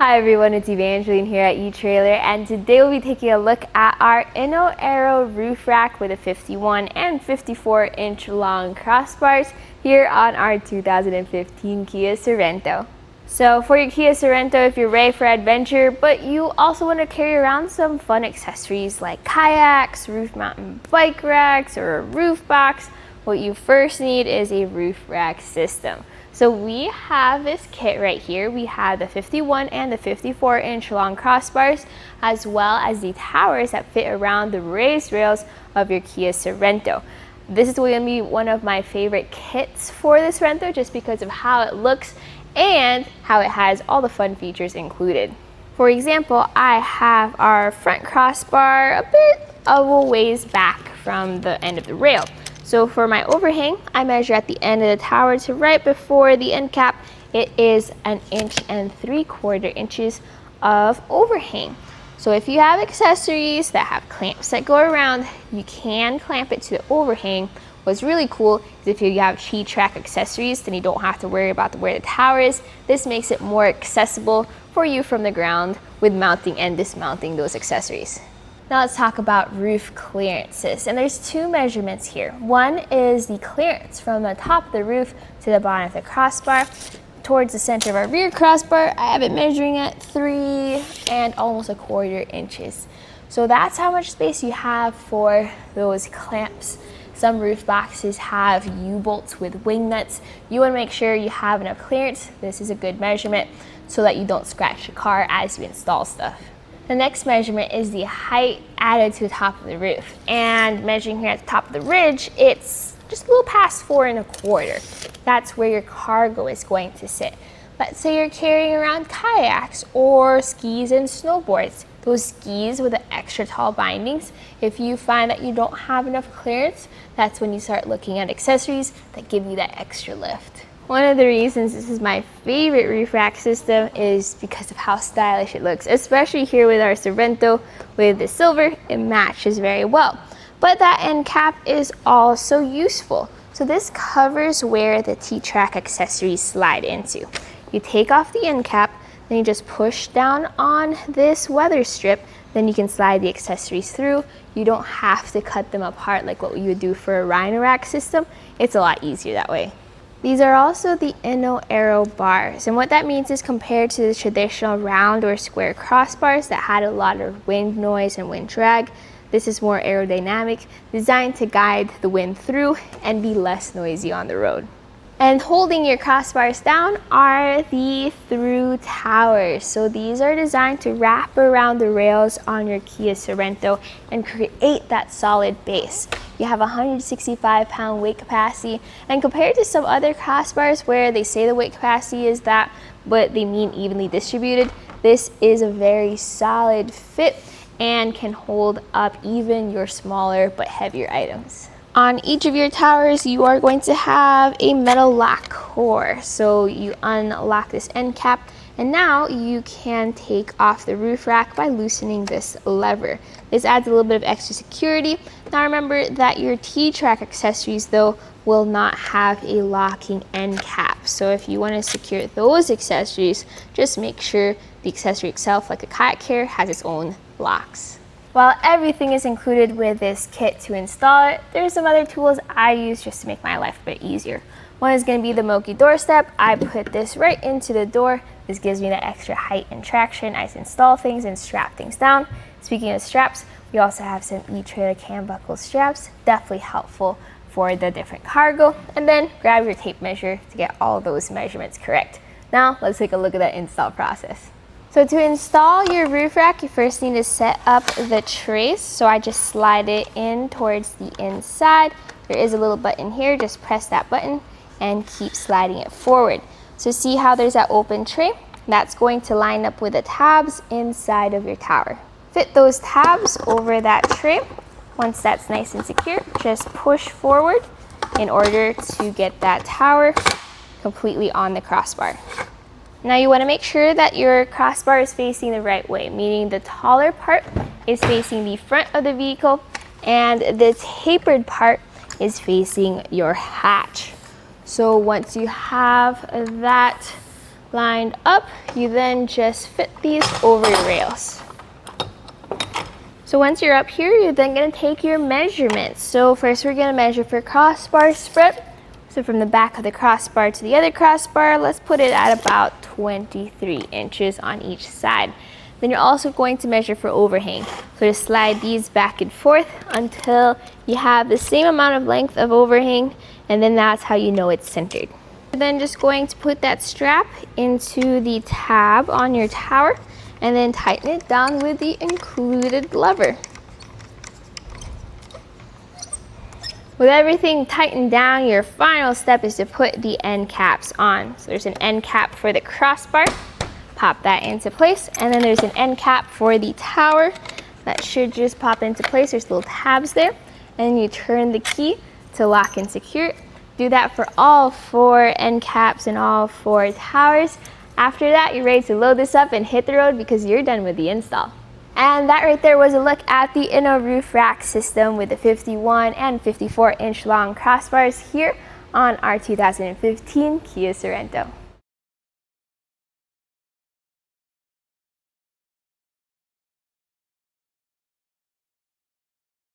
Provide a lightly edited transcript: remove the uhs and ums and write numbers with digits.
Hi everyone, it's Evangeline here at eTrailer, and today we'll be taking a look at our Inno Aero Roof Rack with a 51 and 54 inch long crossbars here on our 2015 Kia Sorento. So for your Kia Sorento, if you're ready for adventure, but you also want to carry around some fun accessories like kayaks, roof mounted bike racks, or a roof box, what you first need is a roof rack system. So we have this kit right here. We have the 51 and the 54 inch long crossbars, as well as the towers that fit around the raised rails of your Kia Sorento. This is going to be one of my favorite kits for this Sorento just because of how it looks and how it has all the fun features included. For example, I have our front crossbar a bit of a ways back from the end of the rail. So for my overhang, I measure at the end of the tower to right before the end cap. It is 1.75 inches of overhang. So if you have accessories that have clamps that go around, you can clamp it to the overhang. What's really cool is if you have T-track accessories, then you don't have to worry about where the tower is. This makes it more accessible for you from the ground with mounting and dismounting those accessories. Now let's talk about roof clearances, and there's two measurements here. One is the clearance from the top of the roof to the bottom of the crossbar. Towards the center of our rear crossbar, I have it measuring at 3 and almost 1/4 inches. So that's how much space you have for those clamps. Some roof boxes have U-bolts with wing nuts. You want to make sure you have enough clearance. This is a good measurement so that you don't scratch the car as you install stuff. The next measurement is the height added to the top of the roof. And measuring here at the top of the ridge, it's just a little past 4 1/4. That's where your cargo is going to sit. Let's say you're carrying around kayaks or skis and snowboards. Those skis with the extra tall bindings, if you find that you don't have enough clearance, that's when you start looking at accessories that give you that extra lift. One of the reasons this is my favorite roof rack system is because of how stylish it looks, especially here with our Sorento with the silver. It matches very well. But that end cap is also useful. So this covers where the T-track accessories slide into. You take off the end cap, then you just push down on this weather strip, then you can slide the accessories through. You don't have to cut them apart like what you would do for a Rhino rack system. It's a lot easier that way. These are also the Inno Aero bars, and what that means is compared to the traditional round or square crossbars that had a lot of wind noise and wind drag, this is more aerodynamic, designed to guide the wind through and be less noisy on the road. And holding your crossbars down are the through towers. So these are designed to wrap around the rails on your Kia Sorento and create that solid base. You have 165-pound weight capacity, and compared to some other crossbars where they say the weight capacity is that, but they mean evenly distributed, this is a very solid fit and can hold up even your smaller but heavier items. On each of your towers, you are going to have a metal lock core. So you unlock this end cap, and now you can take off the roof rack by loosening this lever. This adds a little bit of extra security. Now remember that your T-track accessories, though, will not have a locking end cap. So if you want to secure those accessories, just make sure the accessory itself, like a kayak carrier, has its own locks. While everything is included with this kit to install it, there's some other tools I use just to make my life a bit easier. One is going to be the Moki doorstep. I put this right into the door. This gives me that extra height and traction as I install things and strap things down. Speaking of straps, we also have some eTrailer cam buckle straps. Definitely helpful for the different cargo. And then grab your tape measure to get all those measurements correct. Now let's take a look at that install process. So to install your roof rack, you first need to set up the trace. So I just slide it in towards the inside. There is a little button here, just press that button and keep sliding it forward. So see how there's that open tray? That's going to line up with the tabs inside of your tower. Fit those tabs over that tray. Once that's nice and secure, just push forward in order to get that tower completely on the crossbar. Now you want to make sure that your crossbar is facing the right way, meaning the taller part is facing the front of the vehicle and the tapered part is facing your hatch. So once you have that lined up, you then just fit these over your rails. So once you're up here, you're then going to take your measurements. So first we're going to measure for crossbar spread. So from the back of the crossbar to the other crossbar, let's put it at about 23 inches on each side. Then you're also going to measure for overhang. So just slide these back and forth until you have the same amount of length of overhang, and then that's how you know it's centered. You're then just going to put that strap into the tab on your tower and then tighten it down with the included lever. With everything tightened down, your final step is to put the end caps on. So there's an end cap for the crossbar, pop that into place, and then there's an end cap for the tower that should just pop into place. There's little tabs there, and you turn the key to lock and secure it. Do that for all 4 end caps and all 4 towers. After that, you're ready to load this up and hit the road because you're done with the install. And that right there was a look at the Inno Roof Rack system with the 51 and 54 inch long crossbars here on our 2015 Kia Sorento.